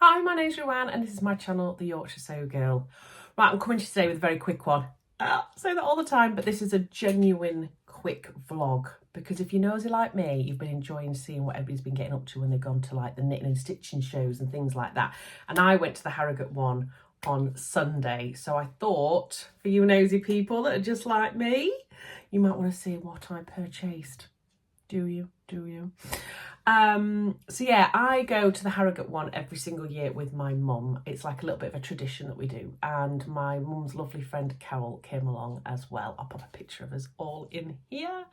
Hi, my name's Ruan and this is my channel, The Yorkshire Sew Girl. Right, I'm coming to you today with a very quick one. I say that all the time, but this is a genuine quick vlog because if you're nosy like me, you've been enjoying seeing what everybody's been getting up to when they've gone to like the knitting and stitching shows and things like that. And I went to the Harrogate one on Sunday, so I thought for you nosy people that are just like me, you might want to see what I purchased. Do you? So yeah, I go to the Harrogate one every single year with my mum. It's like a little bit of a tradition that we do, and my mum's lovely friend Carol came along as well. I'll put a picture of us all in here.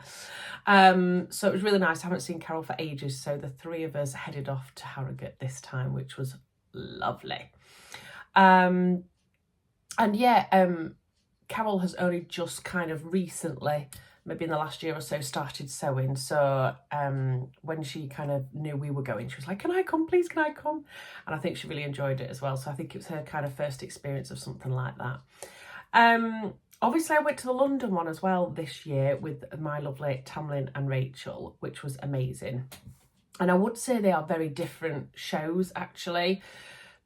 So it was really nice. I haven't seen Carol for ages, so the three of us headed off to Harrogate this time, which was lovely. And yeah, Carol has only just kind of recently, maybe in the last year or so, started sewing. So when she kind of knew we were going, she was like, can I come, please, can I come? And I think she really enjoyed it as well. So I think it was her kind of first experience of something like that. Obviously, I went to the London one as well this year with my lovely Tamlin and Rachel, which was amazing. And I would say they are very different shows, actually.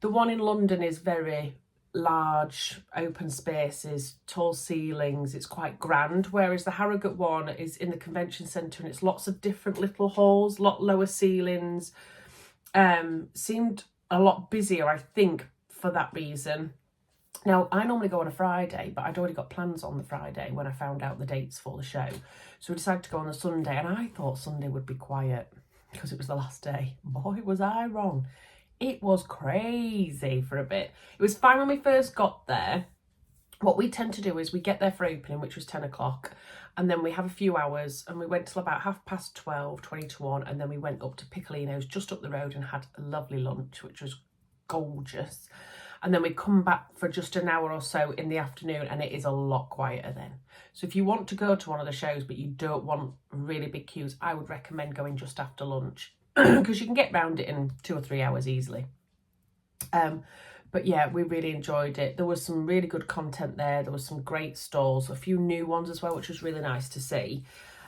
The one in London is very large open spaces, tall ceilings, it's quite grand, whereas the Harrogate one is in the convention centre and it's lots of different little halls, lot lower ceilings. Seemed a lot busier, I think, for that reason. Now, I normally go on a Friday, but I'd already got plans on the Friday when I found out the dates for the show. So we decided to go on the Sunday, and I thought Sunday would be quiet because it was the last day. Boy, was I wrong. It was crazy for a bit. It was fine when we first got there. What we tend to do is we get there for opening, which was 10 o'clock, and then we have a few hours, and we went till about 12:30, 20 to 1, and then we went up to Piccolino's just up the road and had a lovely lunch, which was gorgeous. And then we come back for just an hour or so in the afternoon, and it is a lot quieter then. So if you want to go to one of the shows but you don't want really big queues, I would recommend going just after lunch because you can get round it in 2 or 3 hours easily. But yeah, we really enjoyed it. There was some really good content there. There was some great stalls, a few new ones as well, which was really nice to see.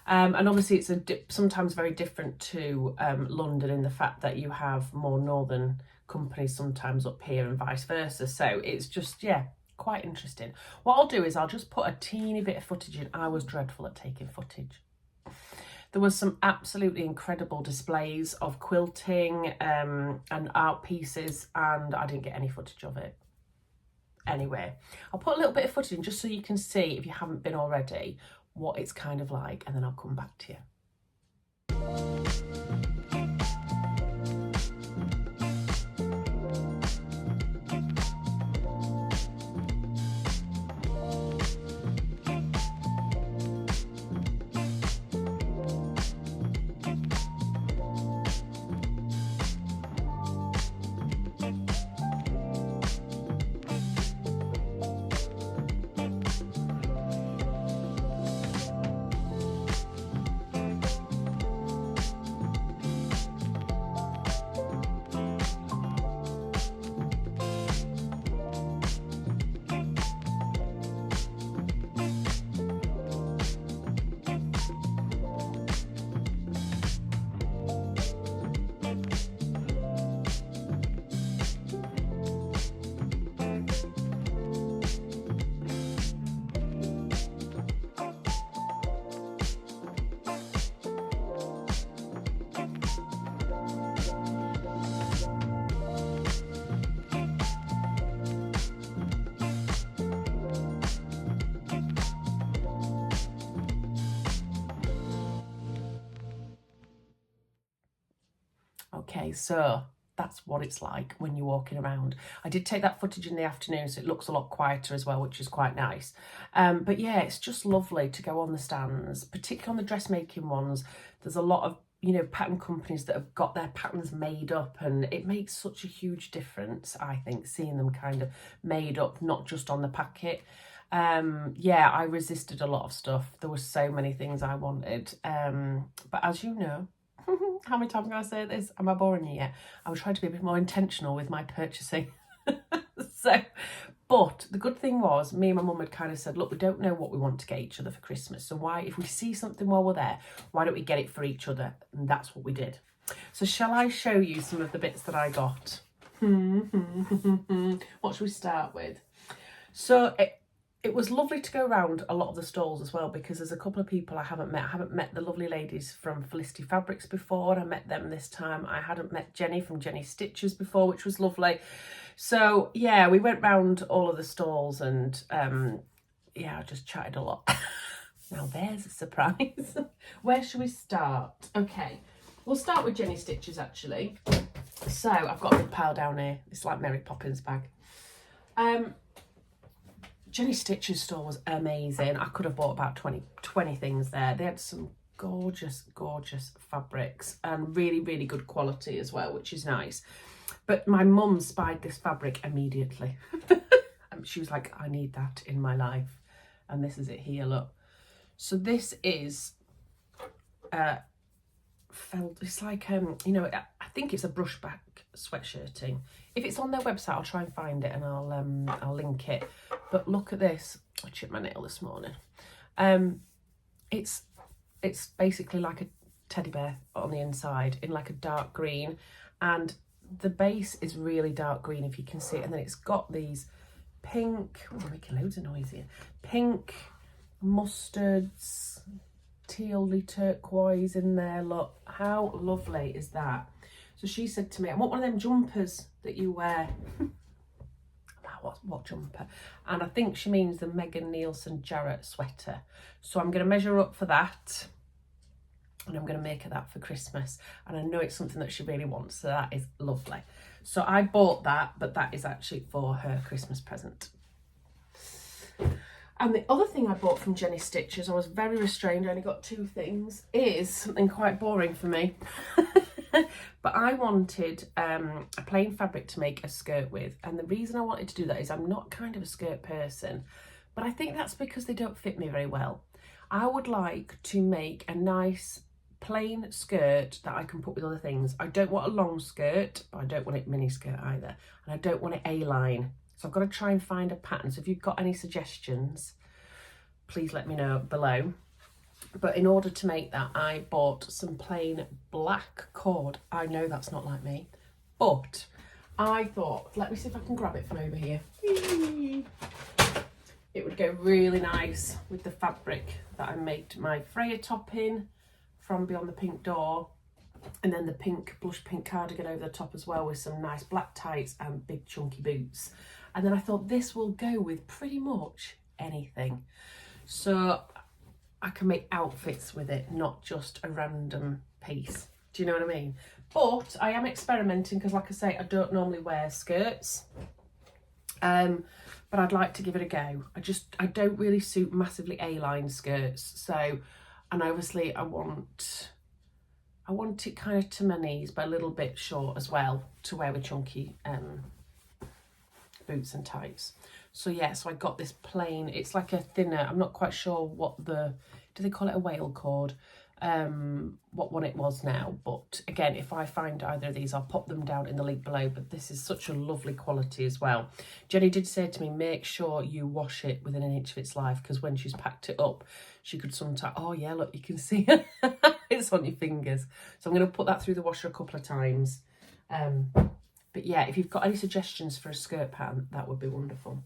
And obviously it's sometimes very different to London in the fact that you have more northern companies sometimes up here and vice versa. So it's just, yeah, quite interesting. What I'll do is I'll just put a teeny bit of footage in. I was dreadful at taking footage. There was some absolutely incredible displays of quilting and art pieces, and I didn't get any footage of it. Anyway, I'll put a little bit of footage in just so you can see, if you haven't been already, what it's kind of like, and then I'll come back to you. Okay, so that's what it's like when you're walking around. I did take that footage in the afternoon, so it looks a lot quieter as well, which is quite nice. But yeah, it's just lovely to go on the stands, particularly on the dressmaking ones. There's a lot of, you know, pattern companies that have got their patterns made up, and it makes such a huge difference, I think, seeing them kind of made up, not just on the packet. Yeah, I resisted a lot of stuff. There were so many things I wanted. But as you know, how many times am I going to say this? Am I boring you yet? I was trying to be a bit more intentional with my purchasing. But the good thing was, me and my mum had kind of said, look, we don't know what we want to get each other for Christmas. So why, if we see something while we're there, why don't we get it for each other? And that's what we did. So shall I show you some of the bits that I got? What should we start with? So it was lovely to go around a lot of the stalls as well, because there's a couple of people I haven't met. I haven't met the lovely ladies from B&M Fabrics before. I met them this time. I hadn't met Jenny from Jenny Stitches before, which was lovely. So yeah, we went round all of the stalls and yeah, I just chatted a lot. Now there's a surprise. Where should we start? Okay, we'll start with Jenny Stitches actually. So I've got a big pile down here. It's like Mary Poppins bag. Jenny Stitches store was amazing. I could have bought about 20 things there. They had some gorgeous, gorgeous fabrics and really, really good quality as well, which is nice. But my mum spied this fabric immediately. She was like, I need that in my life. And this is it here, look. So this is felt, it's like, you know, I think it's a brushback sweatshirting. If it's on their website, I'll try and find it and I'll link it. But look at this. I chipped my nail this morning. It's basically like a teddy bear on the inside in like a dark green, and the base is really dark green if you can see it, and then it's got these pink, oh, I'm making loads of noise here, pink mustards, tealy turquoise in there. Look, how lovely is that? So she said to me, I want one of them jumpers that you wear. What jumper? And I think she means the Megan Nielsen Jarrett sweater. So I'm going to measure up for that, and I'm going to make her that for Christmas. And I know it's something that she really wants, so that is lovely. So I bought that, but that is actually for her Christmas present. And the other thing I bought from Jenny Stitches, I was very restrained, I only got 2 things, is something quite boring for me. But I wanted a plain fabric to make a skirt with. And the reason I wanted to do that is I'm not kind of a skirt person, but I think that's because they don't fit me very well. I would like to make a nice plain skirt that I can put with other things. I don't want a long skirt, but I don't want it mini skirt either. And I don't want it A-line. So I've got to try and find a pattern. So if you've got any suggestions, please let me know below. But in order to make that, I bought some plain black cord. I know that's not like me, but I thought, let me see if I can grab it from over here. It would go really nice with the fabric that I made my Freya top in from Beyond the Pink Door, and then the pink, blush pink cardigan over the top as well with some nice black tights and big chunky boots. And then I thought this will go with pretty much anything. So I can make outfits with it, not just a random piece. Do you know what I mean? But I am experimenting because, like I say, I don't normally wear skirts. But I'd like to give it a go. I don't really suit massively A-line skirts. So, and obviously I want it kind of to my knees, but a little bit short as well to wear with chunky boots and tights. So yeah, so I got this plain, it's like a thinner, I'm not quite sure what do they call it a whale cord? What one it was now. But again, if I find either of these, I'll pop them down in the link below. But this is such a lovely quality as well. Jenny did say to me, make sure you wash it within an inch of its life, because when she's packed it up, she could sometimes, oh yeah, look, you can see it. It's on your fingers. So I'm going to put that through the washer a couple of times. But yeah, if you've got any suggestions for a skirt pattern, that would be wonderful.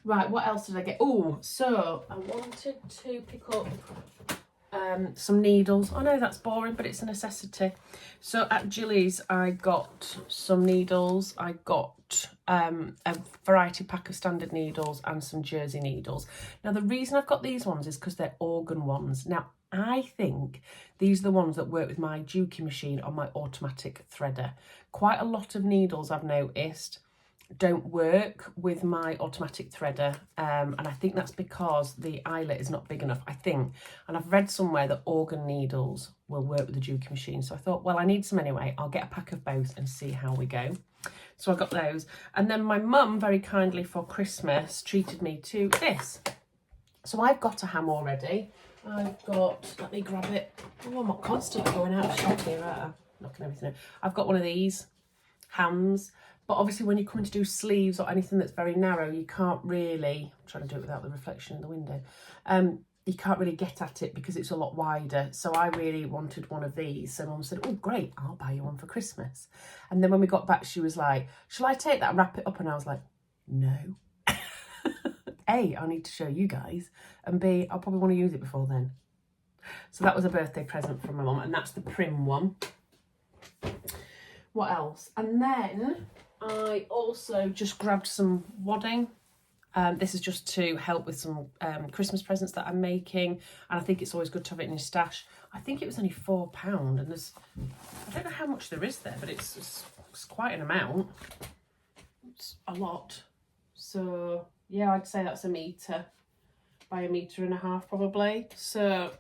Right, what else did I get? Oh, so I wanted to pick up some needles. I know that's boring, but it's a necessity. So at Gillies, I got some needles. I got a variety pack of standard needles and some jersey needles. Now, the reason I've got these ones is because they're organ ones. Now, I think these are the ones that work with my Juki machine on my automatic threader. Quite a lot of needles, I've noticed, don't work with my automatic threader, and I think that's because the eyelet is not big enough, I think. And I've read somewhere that organ needles will work with the Juki machine, so I thought, well, I need some anyway. I'll get a pack of both and see how we go. So I got those, and then my mum very kindly for Christmas treated me to this. So I've got a ham already. I've got, let me grab it. Oh, I'm not constantly going out of shop here, aren't I? Knocking everything out. I've got one of these hams. But obviously when you come in to do sleeves or anything that's very narrow, you can't really, I'm trying to do it without the reflection in the window, you can't really get at it because it's a lot wider. So I really wanted one of these. So Mum said, oh, great, I'll buy you one for Christmas. And then when we got back, she was like, shall I take that and wrap it up? And I was like, no. A, I need to show you guys. And B, I'll probably want to use it before then. So that was a birthday present from my mum. And that's the prim one. What else? And then I also just grabbed some wadding. This is just to help with some Christmas presents that I'm making, and I think it's always good to have it in your stash. I think it was only £4, and there's, I don't know how much there is there, but it's quite an amount. It's a lot. So yeah, I'd say that's a metre by 1.5 meters probably. So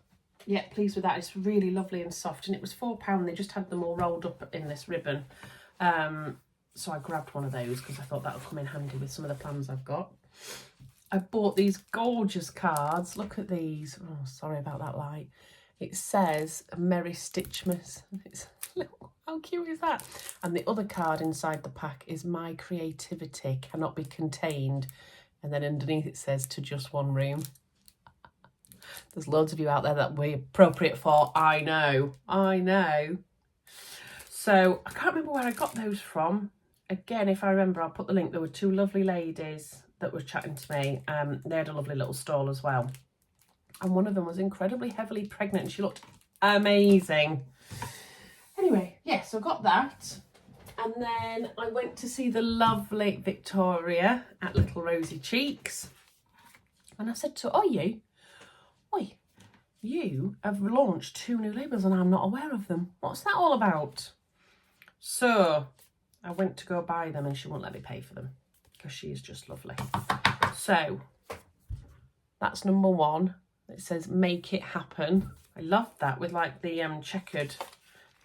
yeah, pleased with that. It's really lovely and soft, and it was £4. They just had them all rolled up in this ribbon. So I grabbed one of those because I thought that would come in handy with some of the plans I've got. I bought these gorgeous cards. Look at these. Oh, sorry about that light. It says Merry Stitchmas. How cute is that? And the other card inside the pack is My Creativity Cannot Be Contained. And then underneath it says To Just One Room. There's loads of you out there that we're appropriate for. I know. So I can't remember where I got those from. Again, if I remember, I'll put the link. There were 2 lovely ladies that were chatting to me. They had a lovely little stall as well. And one of them was incredibly heavily pregnant and she looked amazing. Anyway, yes, I got that. And then I went to see the lovely Victoria at Little Rosy Cheeks. And I said to her, you have launched 2 new labels and I'm not aware of them. What's that all about? So I went to go buy them and she won't let me pay for them because she is just lovely. So that's number 1. It says Make It Happen. I love that with like the checkered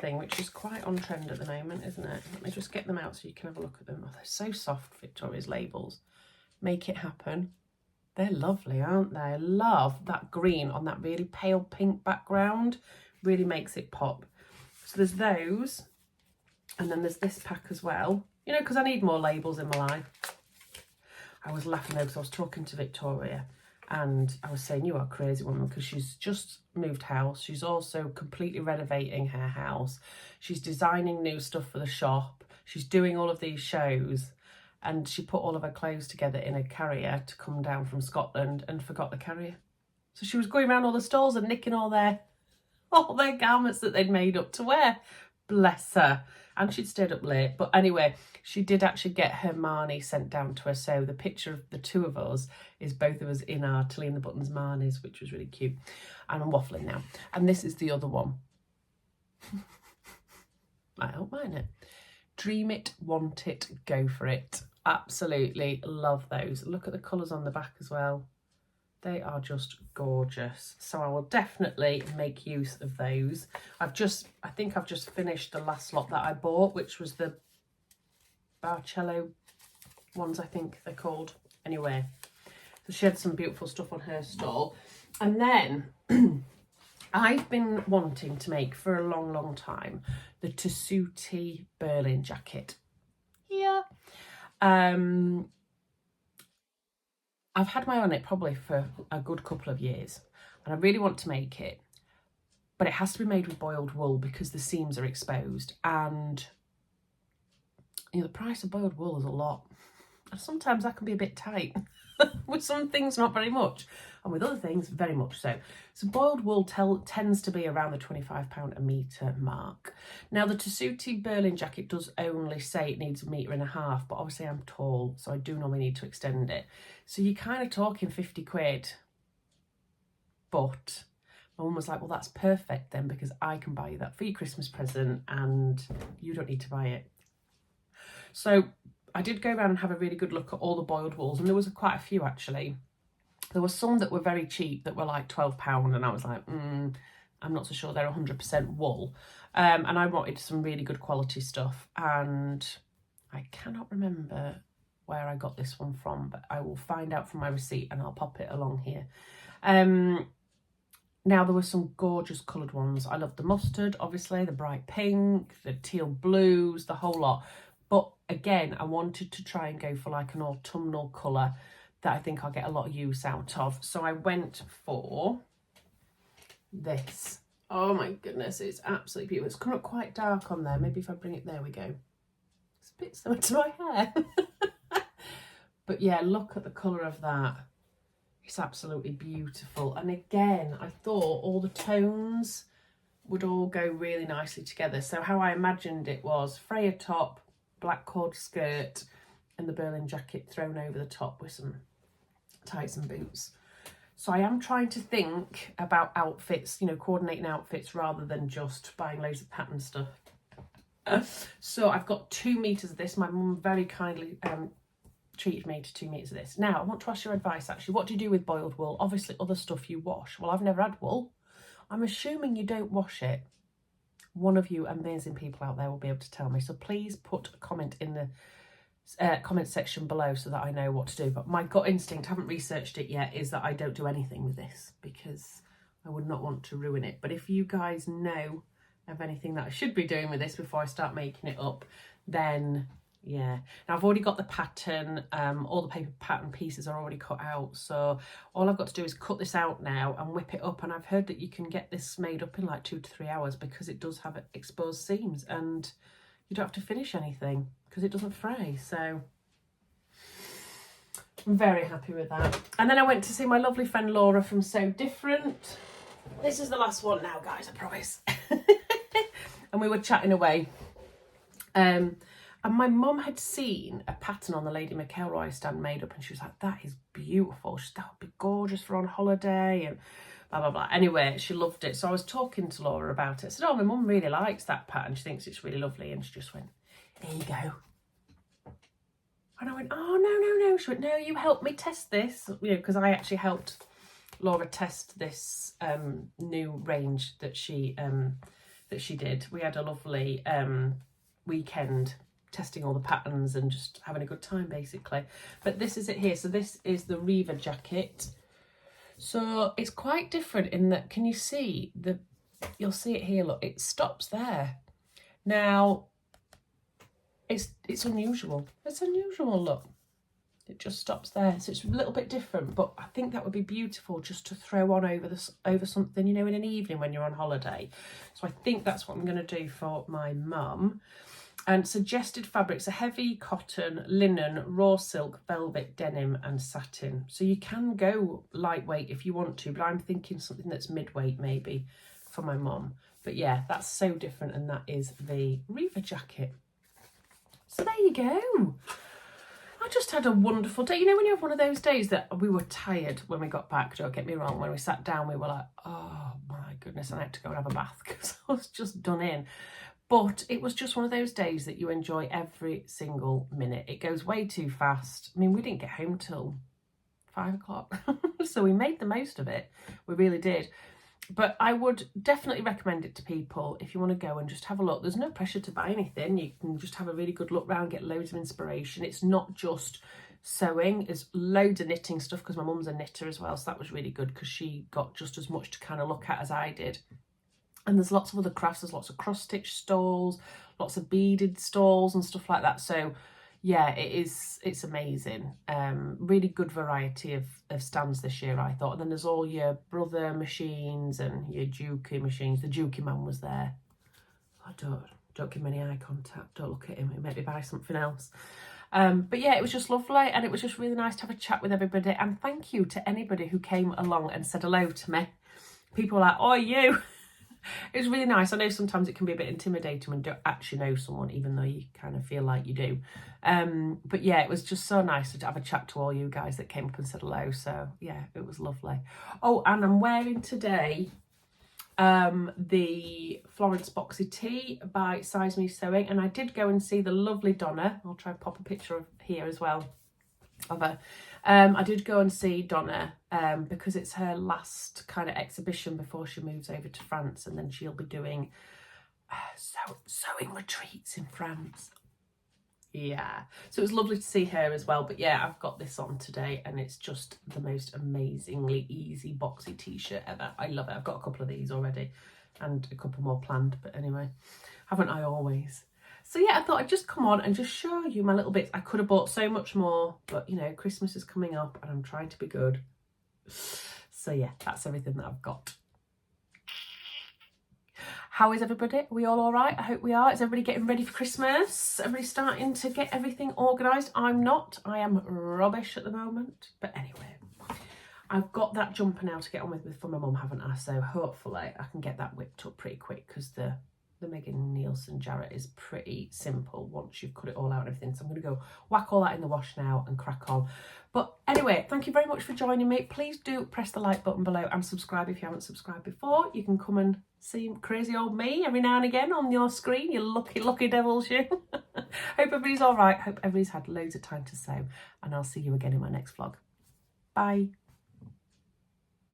thing, which is quite on trend at the moment, isn't it? Let me just get them out so you can have a look at them. Oh, they're so soft, Victoria's labels. Make It Happen. They're lovely, aren't they? I love that green on that really pale pink background. Really makes it pop. So there's those. And then there's this pack as well. You know, because I need more labels in my life. I was laughing though because I was talking to Victoria and I was saying, you are a crazy woman, because she's just moved house. She's also completely renovating her house. She's designing new stuff for the shop. She's doing all of these shows. And she put all of her clothes together in a carrier to come down from Scotland and forgot the carrier. So she was going around all the stalls and nicking all their garments that they'd made up to wear. Bless her. And she'd stayed up late. But anyway, she did actually get her Marnie sent down to her. So the picture of the 2 of us is both of us in our Tilly and the Buttons Marnies, which was really cute. And I'm waffling now. And this is the other one. I don't mind it. Dream it, want it, go for it. Absolutely love those. Look at the colours on the back as well. They are just gorgeous. So I will definitely make use of those. I think I've just finished the last lot that I bought, which was the Barcello ones, I think they're called. Anyway, so she had some beautiful stuff on her stall. And then I've been wanting to make for a long, long time the Tessuti Berlin jacket. Yeah. I've had my eye on it probably for a good couple of years and I really want to make it, but it has to be made with boiled wool because the seams are exposed, and you know the price of boiled wool is a lot, and sometimes that can be a bit tight. With some things not very much, and with other things very much so. So boiled wool tends to be around the £25 a metre mark. Now the Tessuti Berlin jacket does only say it needs 1.5 meters, but obviously I'm tall, so I do normally need to extend it. So you're kind of talking 50 quid. But my mum was like, well, that's perfect then, because I can buy you that for your Christmas present and you don't need to buy it. So I did go around and have a really good look at all the boiled wools, and there was quite a few actually. There were some that were very cheap that were like £12, and I was like, I'm not so sure they're 100% wool. And I wanted some really good quality stuff, and I cannot remember where I got this one from, but I will find out from my receipt and I'll pop it along here. Now there were some gorgeous coloured ones. I love the mustard, obviously, the bright pink, the teal blues, the whole lot. But again, I wanted to try and go for like an autumnal colour that I think I'll get a lot of use out of. So I went for this. Oh my goodness, it's absolutely beautiful. It's come up quite dark on there. Maybe if I bring it, there we go. It's a bit similar to my hair. But yeah, look at the colour of that. It's absolutely beautiful. And again, I thought all the tones would all go really nicely together. So how I imagined it was Freya top, black cord skirt, and the Berlin jacket thrown over the top with some tights and boots. So I am trying to think about outfits, you know, coordinating outfits rather than just buying loads of pattern stuff. So I've got 2 meters of this. My mum very kindly treated me to 2 meters of this. Now I want to ask your advice actually. What do you do with boiled wool? Obviously other stuff you wash. Well, I've never had wool. I'm assuming you don't wash it. One of you amazing people out there will be able to tell me. So please put a comment in the comment section below so that I know what to do. But my gut instinct, I haven't researched it yet, is that I don't do anything with this because I would not want to ruin it. But if you guys know of anything that I should be doing with this before I start making it up, then yeah. Now I've already got the pattern, all the paper pattern pieces are already cut out, so all I've got to do is cut this out now and whip it up. And I've heard that you can get this made up in like 2 to 3 hours because it does have exposed seams and you don't have to finish anything because it doesn't fray. So I'm very happy with that. And then I went to see my lovely friend Laura from So Different. This is the last one now, guys, I promise. And we were chatting away. And my mum had seen a pattern on the Lady McElroy stand made up and she was like, that is beautiful. She said, that would be gorgeous for on holiday and blah, blah, blah. Anyway, she loved it. So I was talking to Laura about it. I said, oh, my mum really likes that pattern. She thinks it's really lovely. And she just went, there you go. And I went, oh, no. She went, no, you helped me test this. You know, because I actually helped Laura test this new range that she did. We had a lovely weekend testing all the patterns and just having a good time basically. But this is it here. So this is the Reva jacket. So it's quite different in that, can you see you'll see it here, look, it stops there. Now it's unusual. It's unusual, look. It just stops there. So it's a little bit different, but I think that would be beautiful just to throw on over something, you know, in an evening when you're on holiday. So I think that's what I'm going to do for my mum. And suggested fabrics are heavy cotton, linen, raw silk, velvet, denim and satin. So you can go lightweight if you want to, but I'm thinking something that's midweight maybe for my mum. But yeah, that's So Different, and that is the Reva jacket. So there you go. I just had a wonderful day. You know when you have one of those days that we were tired when we got back, don't get me wrong, when we sat down we were like, oh my goodness, and I had to go and have a bath because I was just done in. But it was just one of those days that you enjoy every single minute. It goes way too fast. I mean, we didn't get home till 5 o'clock. So we made the most of it. We really did. But I would definitely recommend it to people if you want to go and just have a look. There's no pressure to buy anything. You can just have a really good look round, get loads of inspiration. It's not just sewing. There's loads of knitting stuff because my mum's a knitter as well. So that was really good because she got just as much to kind of look at as I did. And there's lots of other crafts. There's lots of cross-stitch stalls, lots of beaded stalls and stuff like that. So yeah, it's amazing. Really good variety of stands this year, I thought. And then there's all your brother machines and your Juki machines. The Juki man was there. I don't give him any eye contact. Don't look at him. He'll make me buy something else. But yeah, it was just lovely, and it was just really nice to have a chat with everybody. And thank you to anybody who came along and said hello to me. People were like, oh, you. It was really nice. I know sometimes it can be a bit intimidating when you don't actually know someone, even though you kind of feel like you do. But yeah, it was just so nice to have a chat to all you guys that came up and said hello. So yeah, it was lovely. Oh, and I'm wearing today the Florence Boxy Tee by Size Me Sewing. And I did go and see the lovely Donna. I'll try and pop a picture of here as well of her. I did go and see Donna because it's her last kind of exhibition before she moves over to France, and then she'll be doing sewing retreats in France. Yeah, so it was lovely to see her as well. But yeah, I've got this on today and it's just the most amazingly easy boxy t-shirt ever. I love it. I've got a couple of these already and a couple more planned, but anyway, haven't I always? So yeah, I thought I'd just come on and just show you my little bits. I could have bought so much more, but you know, Christmas is coming up and I'm trying to be good. So yeah, that's everything that I've got. How is everybody? Are we all right? I hope we are. Is everybody getting ready for Christmas? Everybody starting to get everything organised? I'm not. I am rubbish at the moment. But anyway, I've got that jumper now to get on with for my mum, haven't I? So hopefully I can get that whipped up pretty quick, because the Megan Nielsen Jarrett is pretty simple once you've cut it all out and everything. So I'm going to go whack all that in the wash now and crack on. But anyway, thank you very much for joining me. Please do press the like button below and subscribe if you haven't subscribed before. You can come and see crazy old me every now and again on your screen, you lucky devils, you. Hope everybody's all right. Hope everybody's had loads of time to sew, and I'll see you again in my next vlog. Bye.